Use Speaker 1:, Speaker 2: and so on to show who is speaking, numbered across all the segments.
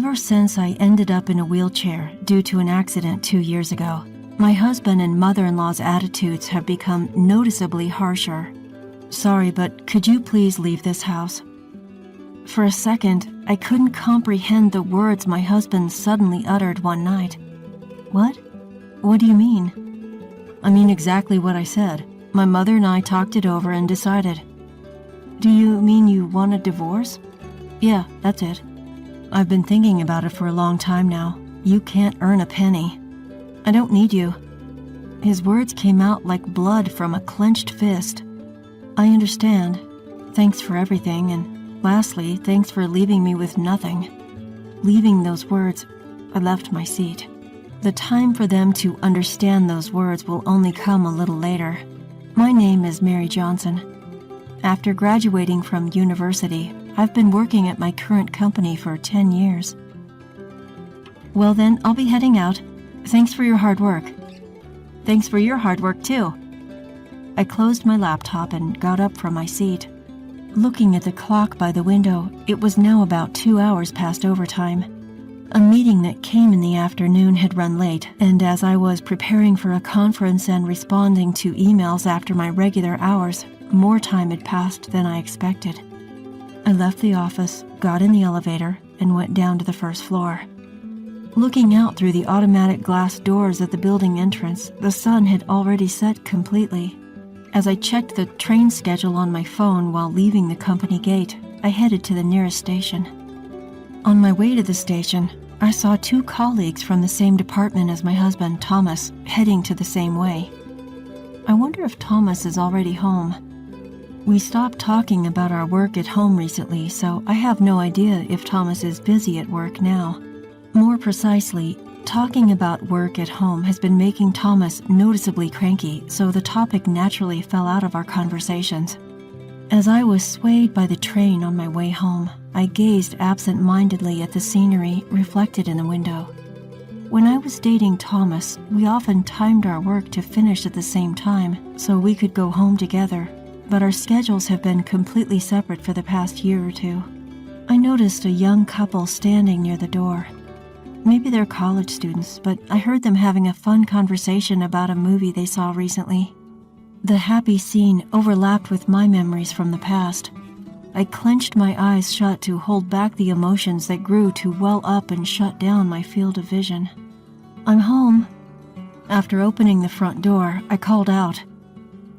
Speaker 1: Ever since I ended up in a wheelchair due to an accident 2 years ago, my husband and mother-in-law's attitudes have become noticeably harsher. Sorry, but could you please leave this house? For a second, I couldn't comprehend the words my husband suddenly uttered one night. What? What do you mean? I mean exactly what I said. My mother and I talked it over and decided. Do you mean you want a divorce? Yeah, that's it. I've been thinking about it for a long time now. You can't earn a penny. I don't need you. His words came out like blood from a clenched fist. I understand. Thanks for everything, and lastly, thanks for leaving me with nothing. Leaving those words, I left my seat. The time for them to understand those words will only come a little later. My name is Mary Johnson. After graduating from university, I've been working at my current company for 10 years. Well then, I'll be heading out. Thanks for your hard work. Thanks for your hard work too. I closed my laptop and got up from my seat. Looking at the clock by the window, it was now about 2 hours past overtime. A meeting that came in the afternoon had run late, and as I was preparing for a conference and responding to emails after my regular hours, more time had passed than I expected. I left the office, got in the elevator, and went down to the first floor. Looking out through the automatic glass doors at the building entrance, the sun had already set completely. As I checked the train schedule on my phone while leaving the company gate, I headed to the nearest station. On my way to the station, I saw 2 colleagues from the same department as my husband, Thomas, heading to the same way. I wonder if Thomas is already home. We stopped talking about our work at home recently, so I have no idea if Thomas is busy at work now. More precisely, talking about work at home has been making Thomas noticeably cranky, so the topic naturally fell out of our conversations. As I was swayed by the train on my way home, I gazed absent-mindedly at the scenery reflected in the window. When I was dating Thomas, we often timed our work to finish at the same time so we could go home together, but our schedules have been completely separate for the past year or 2. I noticed a young couple standing near the door. Maybe they're college students, but I heard them having a fun conversation about a movie they saw recently. The happy scene overlapped with my memories from the past. I clenched my eyes shut to hold back the emotions that grew to well up and shut down my field of vision. I'm home. After opening the front door, I called out.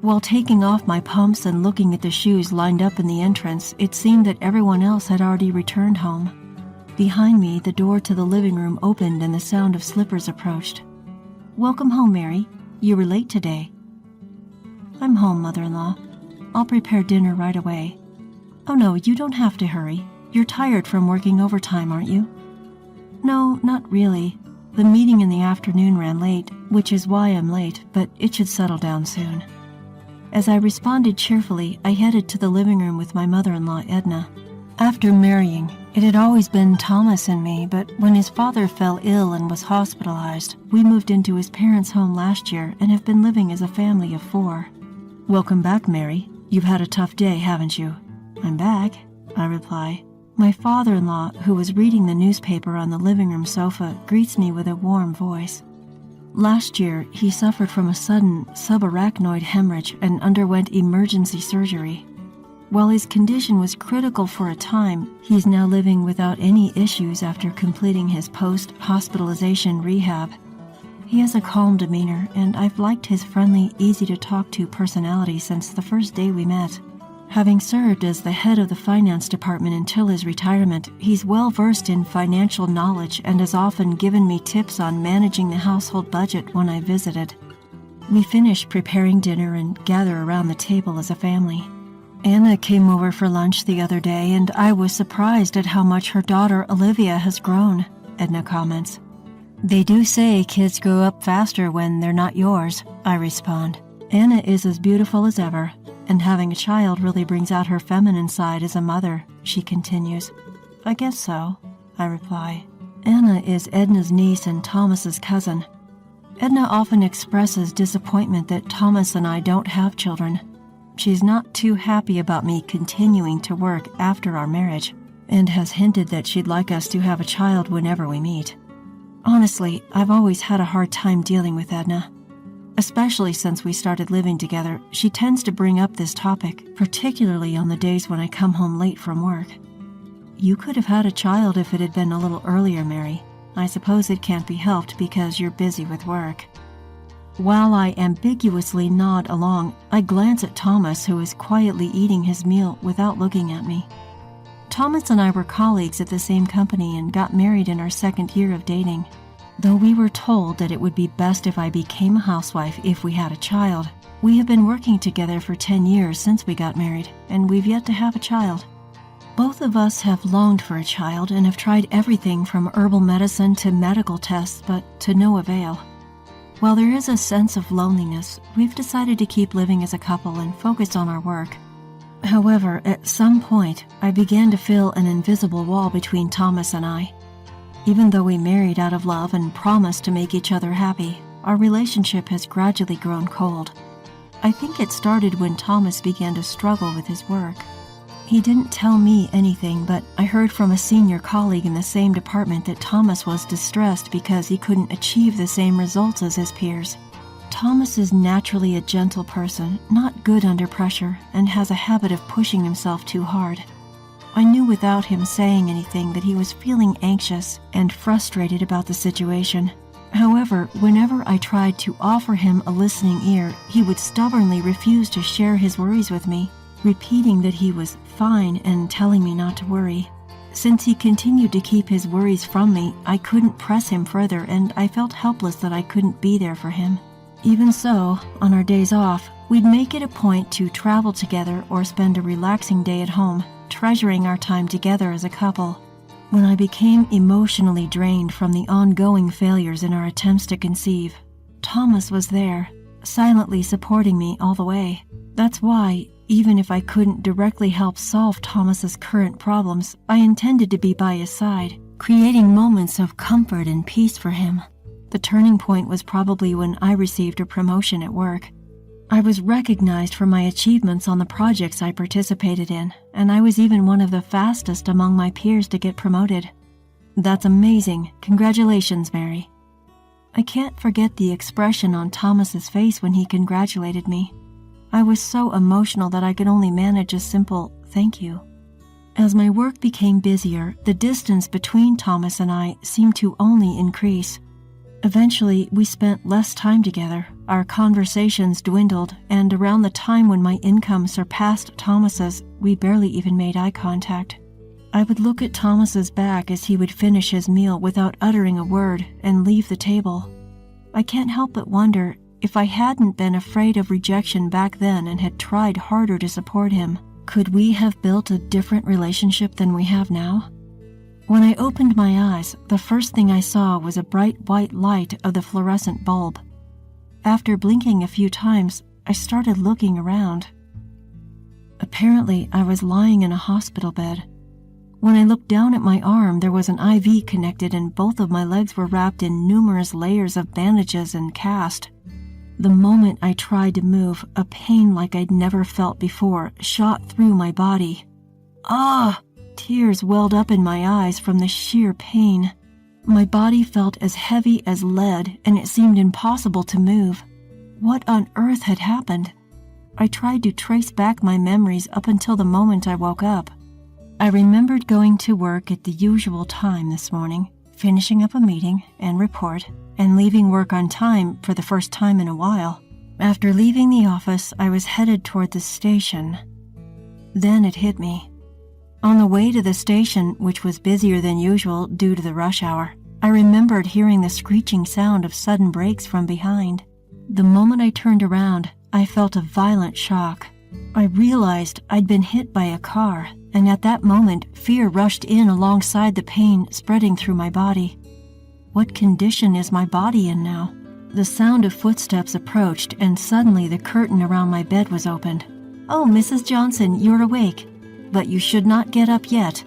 Speaker 1: While taking off my pumps and looking at the shoes lined up in the entrance, it seemed that everyone else had already returned home. Behind me, the door to the living room opened and the sound of slippers approached. Welcome home, Mary. You were late today. I'm home, mother-in-law. I'll prepare dinner right away. Oh no, you don't have to hurry. You're tired from working overtime, aren't you? No, not really. The meeting in the afternoon ran late, which is why I'm late, but it should settle down soon. As I responded cheerfully, I headed to the living room with my mother-in-law, Edna. After marrying, it had always been Thomas and me, but when his father fell ill and was hospitalized, we moved into his parents' home last year and have been living as a family of 4. Welcome back, Mary. You've had a tough day, haven't you? I'm back, I reply. My father-in-law, who was reading the newspaper on the living room sofa, greets me with a warm voice. Last year, he suffered from a sudden subarachnoid hemorrhage and underwent emergency surgery. While his condition was critical for a time, he's now living without any issues after completing his post-hospitalization rehab. He has a calm demeanor, and I've liked his friendly, easy-to-talk-to personality since the first day we met. Having served as the head of the finance department until his retirement, he's well-versed in financial knowledge and has often given me tips on managing the household budget when I visited. We finished preparing dinner and gather around the table as a family. Anna came over for lunch the other day, and I was surprised at how much her daughter Olivia has grown, Edna comments. They do say kids grow up faster when they're not yours, I respond. Anna is as beautiful as ever, and having a child really brings out her feminine side as a mother, she continues. I guess so, I reply. Anna is Edna's niece and Thomas's cousin. Edna often expresses disappointment that Thomas and I don't have children. She's not too happy about me continuing to work after our marriage. and has hinted that she'd like us to have a child whenever we meet. Honestly, I've always had a hard time dealing with Edna. Especially since we started living together, she tends to bring up this topic, particularly on the days when I come home late from work. You could have had a child if it had been a little earlier, Mary. I suppose it can't be helped because you're busy with work. While I ambiguously nod along, I glance at Thomas, who is quietly eating his meal without looking at me. Thomas and I were colleagues at the same company and got married in our second year of dating. Though we were told that it would be best if I became a housewife if we had a child, we have been working together for 10 years since we got married, and we've yet to have a child. Both of us have longed for a child and have tried everything from herbal medicine to medical tests, but to no avail. While there is a sense of loneliness, we've decided to keep living as a couple and focus on our work. However, at some point, I began to feel an invisible wall between Thomas and I. Even though we married out of love and promised to make each other happy, our relationship has gradually grown cold. I think it started when Thomas began to struggle with his work. He didn't tell me anything, but I heard from a senior colleague in the same department that Thomas was distressed because he couldn't achieve the same results as his peers. Thomas is naturally a gentle person, not good under pressure, and has a habit of pushing himself too hard. I knew without him saying anything that he was feeling anxious and frustrated about the situation. However, whenever I tried to offer him a listening ear, he would stubbornly refuse to share his worries with me, repeating that he was fine and telling me not to worry. Since he continued to keep his worries from me, I couldn't press him further, and I felt helpless that I couldn't be there for him. Even so, on our days off, we'd make it a point to travel together or spend a relaxing day at home, treasuring our time together as a couple. When I became emotionally drained from the ongoing failures in our attempts to conceive, Thomas was there, silently supporting me all the way. That's why, even if I couldn't directly help solve Thomas's current problems, I intended to be by his side, creating moments of comfort and peace for him. The turning point was probably when I received a promotion at work. I was recognized for my achievements on the projects I participated in, and I was even one of the fastest among my peers to get promoted. That's amazing. Congratulations, Mary. I can't forget the expression on Thomas's face when he congratulated me. I was so emotional that I could only manage a simple thank you. As my work became busier, the distance between Thomas and I seemed to only increase. Eventually, we spent less time together, our conversations dwindled, and around the time when my income surpassed Thomas's, we barely even made eye contact. I would look at Thomas's back as he would finish his meal without uttering a word and leave the table. I can't help but wonder, if I hadn't been afraid of rejection back then and had tried harder to support him, could we have built a different relationship than we have now? When I opened my eyes, the first thing I saw was a bright white light of the fluorescent bulb. After blinking a few times, I started looking around. Apparently, I was lying in a hospital bed. When I looked down at my arm, there was an IV connected and both of my legs were wrapped in numerous layers of bandages and cast. The moment I tried to move, a pain like I'd never felt before shot through my body. Ah! Tears welled up in my eyes from the sheer pain. My body felt as heavy as lead, and it seemed impossible to move. What on earth had happened? I tried to trace back my memories up until the moment I woke up. I remembered going to work at the usual time this morning, finishing up a meeting and report, and leaving work on time for the first time in a while. After leaving the office, I was headed toward the station. Then it hit me. On the way to the station, which was busier than usual due to the rush hour, I remembered hearing the screeching sound of sudden brakes from behind. The moment I turned around, I felt a violent shock. I realized I'd been hit by a car, and at that moment, fear rushed in alongside the pain spreading through my body. What condition is my body in now? The sound of footsteps approached, and suddenly the curtain around my bed was opened. "Oh, Mrs. Johnson, you're awake. But you should not get up yet."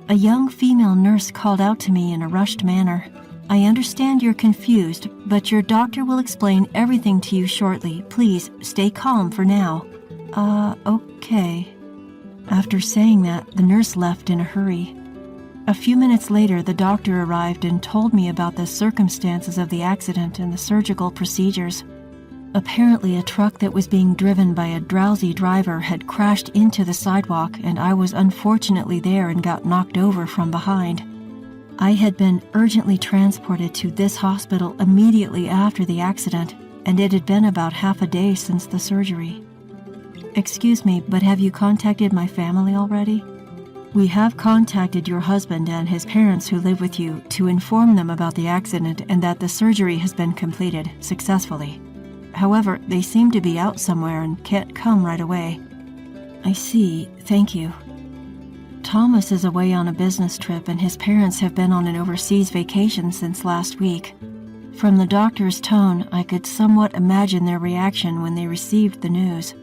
Speaker 1: A young female nurse called out to me in a rushed manner. "I understand you're confused, but your doctor will explain everything to you shortly. Please, stay calm for now." Okay. After saying that, the nurse left in a hurry. A few minutes later, the doctor arrived and told me about the circumstances of the accident and the surgical procedures. Apparently, a truck that was being driven by a drowsy driver had crashed into the sidewalk, and I was unfortunately there and got knocked over from behind. I had been urgently transported to this hospital immediately after the accident, and it had been about half a day since the surgery. Excuse me, but have you contacted my family already? We have contacted your husband and his parents who live with you to inform them about the accident and that the surgery has been completed successfully. However, they seem to be out somewhere and can't come right away. I see, thank you. Thomas is away on a business trip and his parents have been on an overseas vacation since last week. From the doctor's tone, I could somewhat imagine their reaction when they received the news.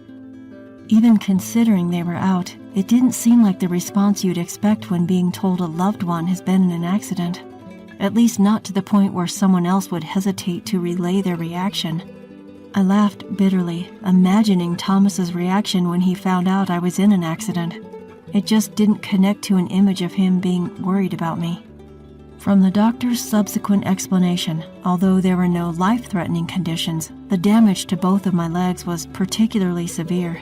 Speaker 1: Even considering they were out, it didn't seem like the response you'd expect when being told a loved one has been in an accident. At least not to the point where someone else would hesitate to relay their reaction. I laughed bitterly, imagining Thomas's reaction when he found out I was in an accident. It just didn't connect to an image of him being worried about me. From the doctor's subsequent explanation, although there were no life-threatening conditions, the damage to both of my legs was particularly severe.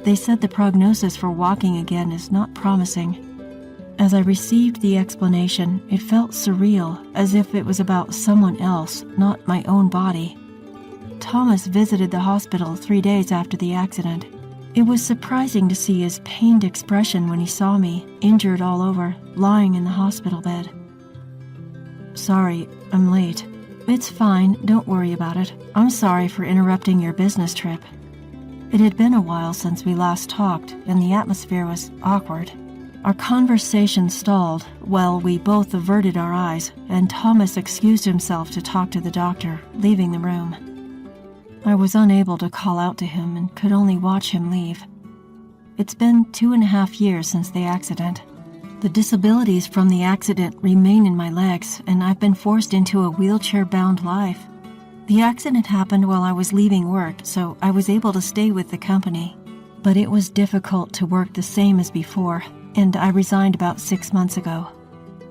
Speaker 1: They said the prognosis for walking again is not promising. As I received the explanation, it felt surreal, as if it was about someone else, not my own body. Thomas visited the hospital 3 days after the accident. It was surprising to see his pained expression when he saw me, injured all over, lying in the hospital bed. Sorry, I'm late. It's fine, don't worry about it. I'm sorry for interrupting your business trip. It had been a while since we last talked, and the atmosphere was awkward. Our conversation stalled while we both averted our eyes, and Thomas excused himself to talk to the doctor, leaving the room. I was unable to call out to him and could only watch him leave. It's been 2.5 years since the accident. The disabilities from the accident remain in my legs, and I've been forced into a wheelchair-bound life. The accident happened while I was leaving work, so I was able to stay with the company. But it was difficult to work the same as before, and I resigned about 6 months ago.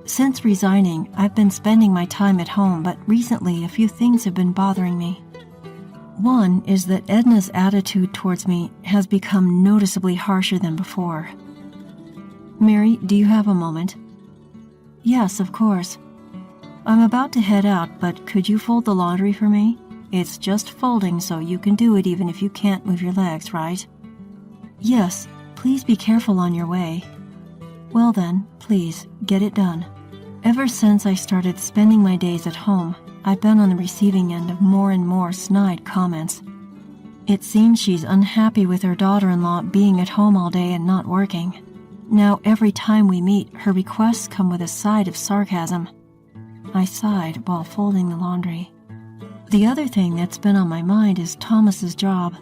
Speaker 1: Since resigning, I've been spending my time at home, but recently a few things have been bothering me. One is that Edna's attitude towards me has become noticeably harsher than before. Mary, do you have a moment? Yes, of course. I'm about to head out, but could you fold the laundry for me? It's just folding, so you can do it even if you can't move your legs, right? Yes, please be careful on your way. Well then, please, get it done. Ever since I started spending my days at home, I've been on the receiving end of more and more snide comments. It seems she's unhappy with her daughter-in-law being at home all day and not working. Now every time we meet, her requests come with a side of sarcasm. I sighed while folding the laundry. The other thing that's been on my mind is Thomas's job.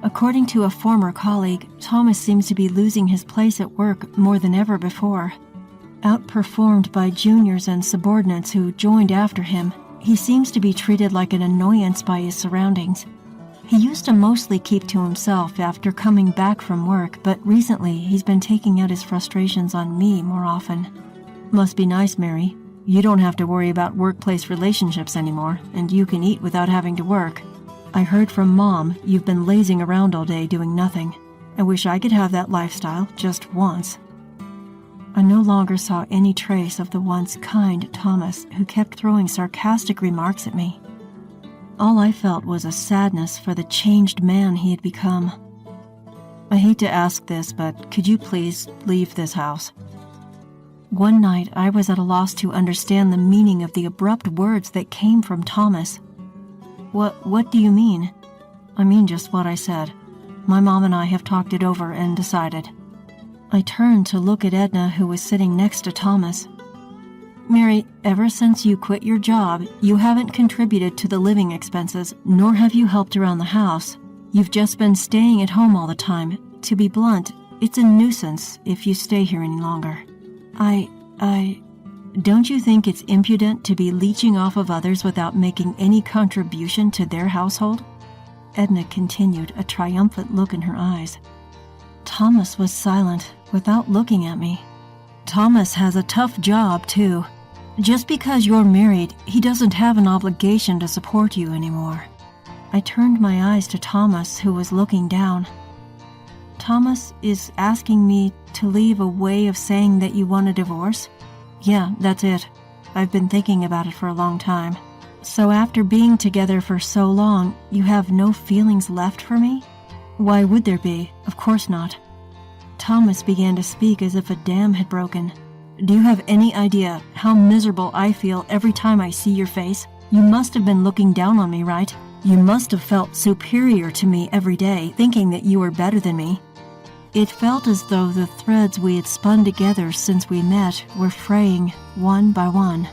Speaker 1: According to a former colleague, Thomas seems to be losing his place at work more than ever before. Outperformed by juniors and subordinates who joined after him, he seems to be treated like an annoyance by his surroundings. He used to mostly keep to himself after coming back from work, but recently he's been taking out his frustrations on me more often. Must be nice, Mary. You don't have to worry about workplace relationships anymore, and you can eat without having to work. I heard from Mom you've been lazing around all day doing nothing. I wish I could have that lifestyle just once. I no longer saw any trace of the once kind Thomas who kept throwing sarcastic remarks at me. All I felt was a sadness for the changed man he had become. I hate to ask this, but could you please leave this house? One night, I was at a loss to understand the meaning of the abrupt words that came from Thomas. What do you mean? I mean just what I said. My mom and I have talked it over and decided. I turned to look at Edna, who was sitting next to Thomas. Mary, ever since you quit your job, you haven't contributed to the living expenses, nor have you helped around the house. You've just been staying at home all the time. To be blunt, it's a nuisance if you stay here any longer. Don't you think it's impudent to be leeching off of others without making any contribution to their household? Edna continued, a triumphant look in her eyes. Thomas was silent, without looking at me. Thomas has a tough job, too. Just because you're married, he doesn't have an obligation to support you anymore. I turned my eyes to Thomas, who was looking down. Thomas is asking me to leave a way of saying that you want a divorce? Yeah, that's it. I've been thinking about it for a long time. So after being together for so long, you have no feelings left for me? Why would there be? Of course not. Thomas began to speak as if a dam had broken. Do you have any idea how miserable I feel every time I see your face? You must have been looking down on me, right? You must have felt superior to me every day, thinking that you were better than me. It felt as though the threads we had spun together since we met were fraying one by one.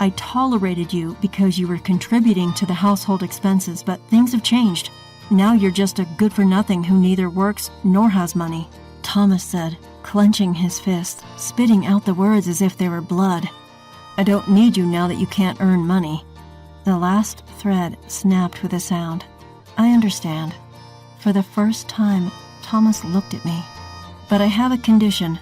Speaker 1: I tolerated you because you were contributing to the household expenses, but things have changed. Now you're just a good-for-nothing who neither works nor has money, Thomas said, clenching his fist, spitting out the words as if they were blood. I don't need you now that you can't earn money. The last thread snapped with a sound. I understand. For the first time, Thomas looked at me. But I have a condition.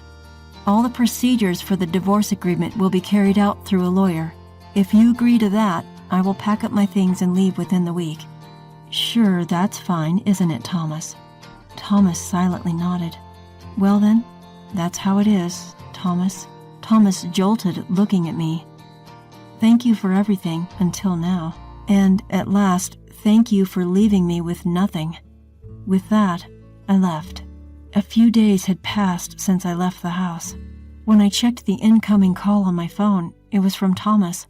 Speaker 1: All the procedures for the divorce agreement will be carried out through a lawyer. If you agree to that, I will pack up my things and leave within the week. Sure, that's fine, isn't it, Thomas? Thomas silently nodded. Well then, that's how it is, Thomas. Thomas jolted, looking at me. Thank you for everything until now. And at last, thank you for leaving me with nothing. With that, I left. A few days had passed since I left the house. When I checked the incoming call on my phone, it was from Thomas.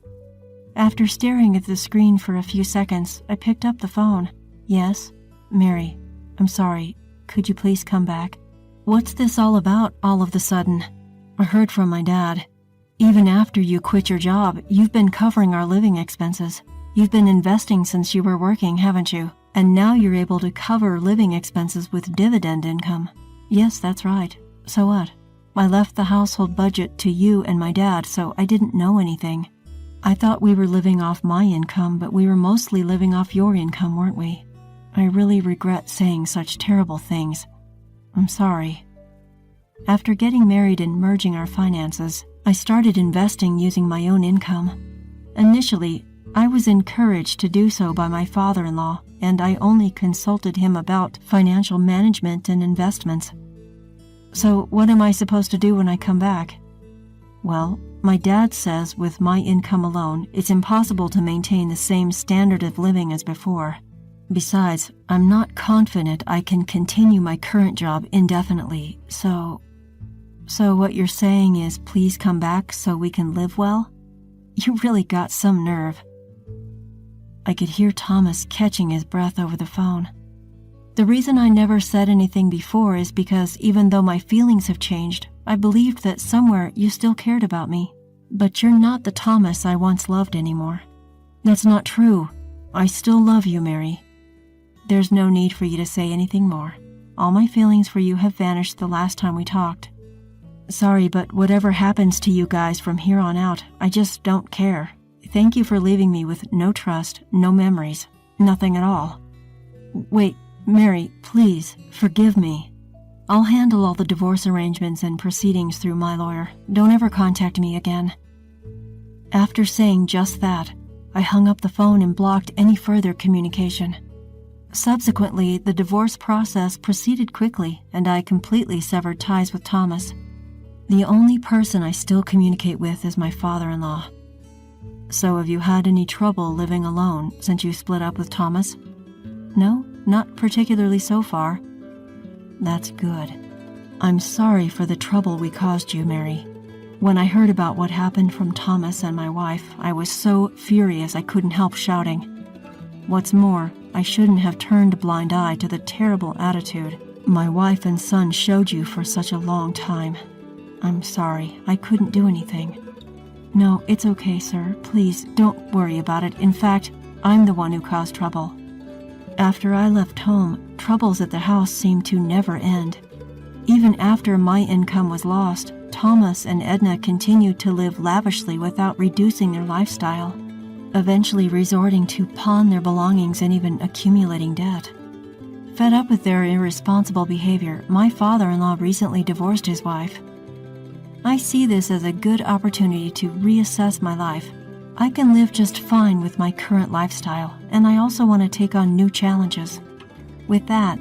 Speaker 1: After staring at the screen for a few seconds, I picked up the phone. Yes? Mary, I'm sorry. Could you please come back? What's this all about all of the sudden? I heard from my dad. Even after you quit your job, you've been covering our living expenses. You've been investing since you were working, haven't you? And now you're able to cover living expenses with dividend income. Yes, that's right. So what? I left the household budget to you and my dad, so I didn't know anything. I thought we were living off my income, but we were mostly living off your income, weren't we? I really regret saying such terrible things. I'm sorry. After getting married and merging our finances, I started investing using my own income. Initially, I was encouraged to do so by my father-in-law, and I only consulted him about financial management and investments. So what am I supposed to do when I come back? Well, my dad says with my income alone, it's impossible to maintain the same standard of living as before. Besides, I'm not confident I can continue my current job indefinitely, so what you're saying is please come back so we can live well? You really got some nerve. I could hear Thomas catching his breath over the phone. The reason I never said anything before is because even though my feelings have changed, I believed that somewhere you still cared about me. But you're not the Thomas I once loved anymore. That's not true. I still love you, Mary. There's no need for you to say anything more. All my feelings for you have vanished the last time we talked. Sorry, but whatever happens to you guys from here on out, I just don't care. Thank you for leaving me with no trust, no memories, nothing at all. Wait, Mary, please, forgive me. I'll handle all the divorce arrangements and proceedings through my lawyer. Don't ever contact me again. After saying just that, I hung up the phone and blocked any further communication. Subsequently, the divorce process proceeded quickly, and I completely severed ties with Thomas. The only person I still communicate with is my father-in-law. So have you had any trouble living alone since you split up with Thomas? No, not particularly so far. That's good. I'm sorry for the trouble we caused you, Mary. When I heard about what happened from Thomas and my wife, I was so furious I couldn't help shouting. What's more, I shouldn't have turned a blind eye to the terrible attitude my wife and son showed you for such a long time. I'm sorry, I couldn't do anything. No, it's okay, sir. Please, don't worry about it. In fact, I'm the one who caused trouble. After I left home, troubles at the house seemed to never end. Even after my income was lost, Thomas and Edna continued to live lavishly without reducing their lifestyle, eventually resorting to pawn their belongings and even accumulating debt. Fed up with their irresponsible behavior, my father-in-law recently divorced his wife. I see this as a good opportunity to reassess my life. I can live just fine with my current lifestyle, and I also want to take on new challenges. With that,